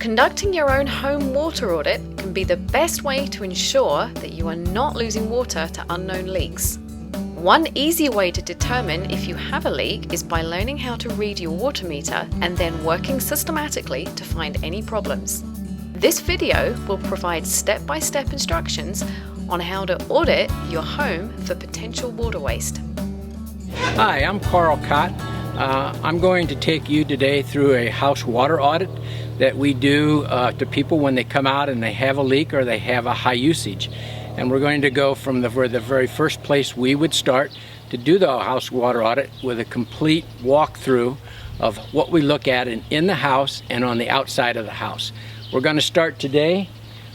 Conducting your own home water audit can be the best way to ensure that you are not losing water to unknown leaks. One easy way to determine if you have a leak is by learning how to read your water meter and then working systematically to find any problems. This video will provide step-by-step instructions on how to audit your home for potential water waste. Hi, I'm Carl Cott. I'm going to take you today through a house water audit that we do to people when they come out and they have a leak or they have a high usage. And we're going to go from the very first place we would start to do the house water audit with a complete walkthrough of what we look at in the house and on the outside of the house. We're going to start today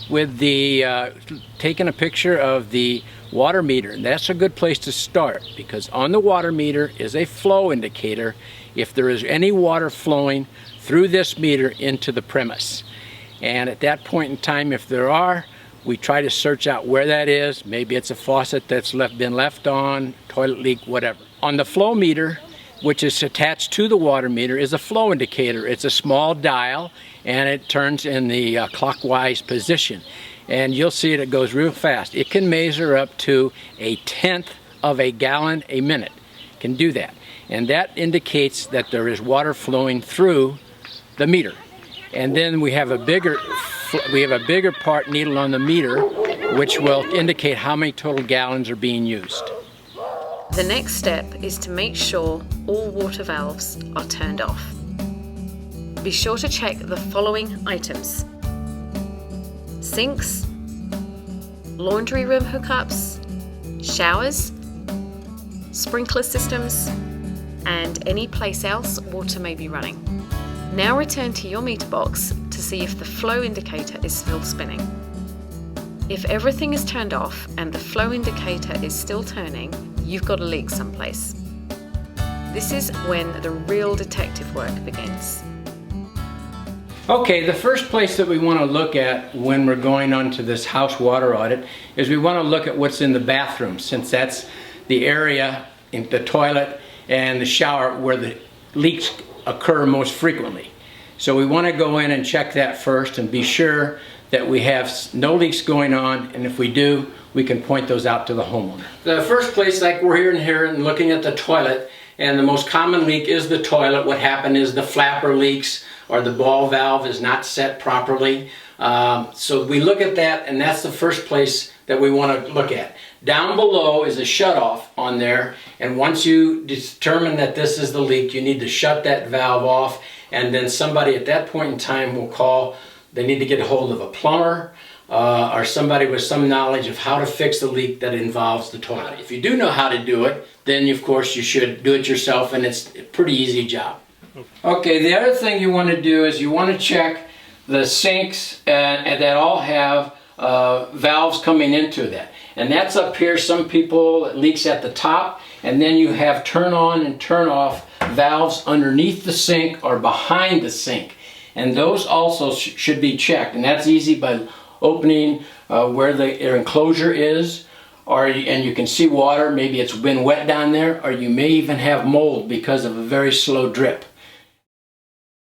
with the taking a picture of the water meter. And that's a good place to start because on the water meter is a flow indicator if there is any water flowing through this meter into the premise. And at that point in time, if there are, we try to search out where that is. Maybe it's a faucet that's been left on, toilet leak, whatever. On the flow meter, which is attached to the water meter, is a flow indicator. It's a small dial and it turns in the clockwise position. And you'll see it goes real fast. It can measure up to 1/10 of a gallon a minute. It can do that. And that indicates that there is water flowing through the meter. And then we have a bigger part needle on the meter which will indicate how many total gallons are being used. The next step is to make sure all water valves are turned off. Be sure to check the following items: sinks, laundry room hookups, showers, sprinkler systems, and any place else water may be running. Now return to your meter box to see if the flow indicator is still spinning. If everything is turned off and the flow indicator is still turning, you've got a leak someplace. This is when the real detective work begins. Okay, the first place that we want to look at when we're going on to this house water audit is we want to look at what's in the bathroom, since that's the area in the toilet and the shower where the leaks occur most frequently. So we want to go in and check that first and be sure that we have no leaks going on, and if we do, we can point those out to the homeowner. The first place, like we're here and looking at the toilet, and the most common leak is the toilet. What happened is the flapper leaks or the ball valve is not set properly. So we look at that, and that's the first place that we want to look at. Down below is a shutoff on there, and once you determine that this is the leak, you need to shut that valve off, and then somebody at that point in time will call. They need to get a hold of a plumber or somebody with some knowledge of how to fix the leak that involves the toilet. If you do know how to do it, then of course you should do it yourself, and it's a pretty easy job. Okay, the other thing you want to do is you want to check the sinks and that all have valves coming into that. And that's up here. Some people, it leaks at the top, and then you have turn on and turn off valves underneath the sink or behind the sink. And those also should be checked, and that's easy by opening where the enclosure is, and you can see water. Maybe it's been wet down there, or you may even have mold because of a very slow drip.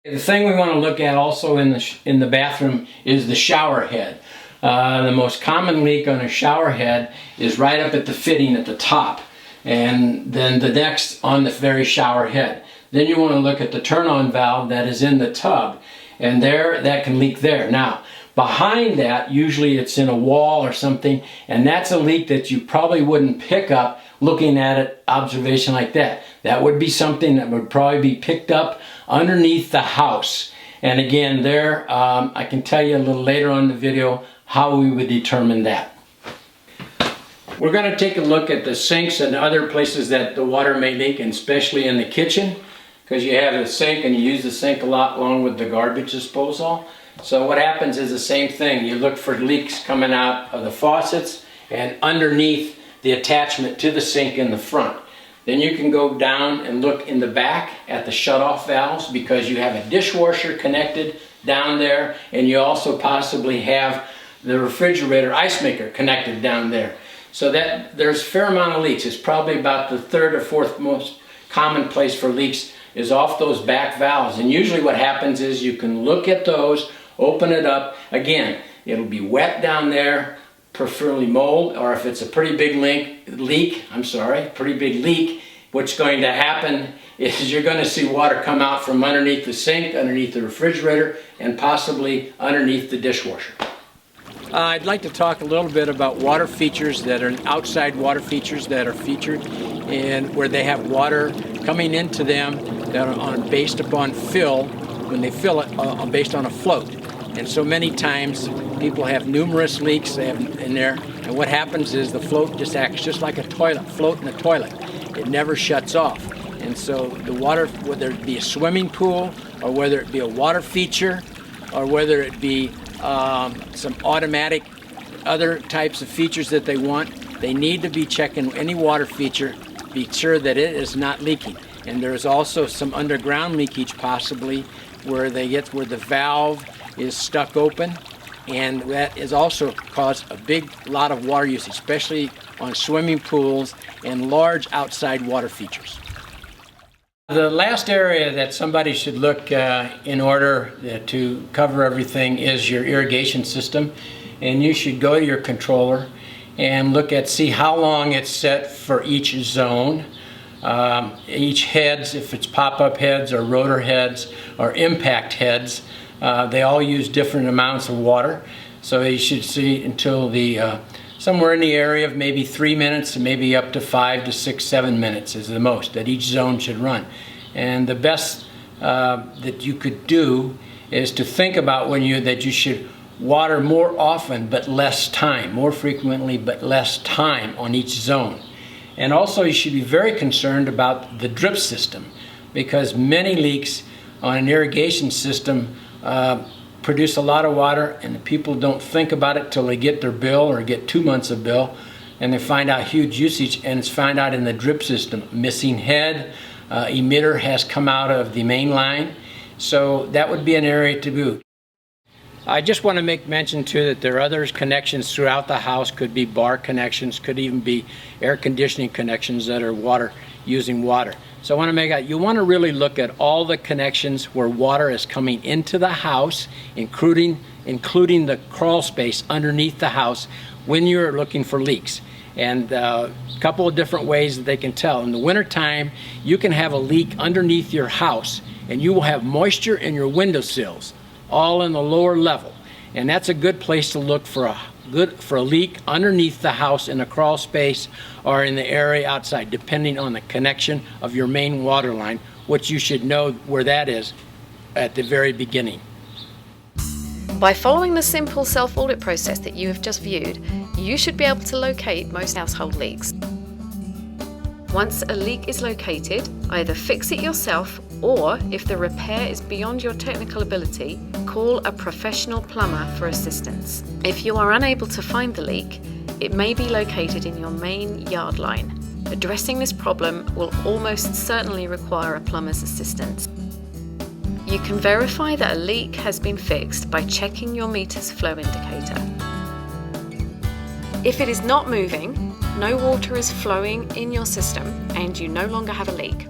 The thing we want to look at also in the bathroom is the shower head. The most common leak on a shower head is right up at the fitting at the top, and then the next on the very shower head. Then you want to look at the turn-on valve that is in the tub, and that can leak there. Now, behind that, usually it's in a wall or something, and that's a leak that you probably wouldn't pick up looking at it, observation like that. That would be something that would probably be picked up underneath the house. And again, there, I can tell you a little later on in the video how we would determine that. We're going to take a look at the sinks and other places that the water may leak, and especially in the kitchen, because you have a sink and you use the sink a lot along with the garbage disposal. So what happens is the same thing. You look for leaks coming out of the faucets and underneath the attachment to the sink in the front. Then you can go down and look in the back at the shutoff valves, because you have a dishwasher connected down there, and you also possibly have the refrigerator ice maker connected down there. So that there's a fair amount of leaks. It's probably about the third or fourth most common place for leaks is off those back valves. And usually what happens is you can look at those Open it up. Again, it'll be wet down there, preferably mold, or if it's a pretty big leak, what's going to happen is you're going to see water come out from underneath the sink, underneath the refrigerator, and possibly underneath the dishwasher. I'd like to talk a little bit about water features that are outside water features that are featured and where they have water coming into them that are based upon fill, when they fill it based on a float. And so many times people have numerous leaks in there, and what happens is the float just acts just like a toilet, float in a toilet. It never shuts off. And so the water, whether it be a swimming pool or whether it be a water feature or whether it be some automatic other types of features that they want, they need to be checking any water feature to be sure that it is not leaking. And there's also some underground leakage possibly where the valve is stuck open, and that is also caused a big lot of water usage, especially on swimming pools and large outside water features. The last area that somebody should look in order to cover everything is your irrigation system, and you should go to your controller and see how long it's set for each zone. Each heads, if it's pop-up heads or rotor heads or impact heads, they all use different amounts of water. So you should see until somewhere in the area of maybe 3 minutes and maybe up to 5 to 6, 7 minutes is the most that each zone should run. And the best that you could do is to think about that you should water more often but less time, more frequently but less time on each zone. And also you should be very concerned about the drip system, because many leaks on an irrigation system produce a lot of water, and the people don't think about it till they get their bill or get 2 months of bill, and they find out huge usage, and it's found out in the drip system. Missing head, emitter has come out of the main line, so that would be an area to do. I just want to make mention too that there are other connections throughout the house. Could be bar connections, could even be air conditioning connections that are using water. So I want to make out, you want to really look at all the connections where water is coming into the house, including the crawl space underneath the house when you're looking for leaks. And a couple of different ways that they can tell. In the wintertime, you can have a leak underneath your house, and you will have moisture in your windowsills, all in the lower level. And that's a good place to look for a leak underneath the house in a crawl space or in the area outside, depending on the connection of your main water line, which you should know where that is at the very beginning. By following the simple self-audit process that you have just viewed, you should be able to locate most household leaks. Once a leak is located, either fix it yourself, or if the repair is beyond your technical ability, call a professional plumber for assistance. If you are unable to find the leak, it may be located in your main yard line. Addressing this problem will almost certainly require a plumber's assistance. You can verify that a leak has been fixed by checking your meter's flow indicator. If it is not moving, no water is flowing in your system, and you no longer have a leak,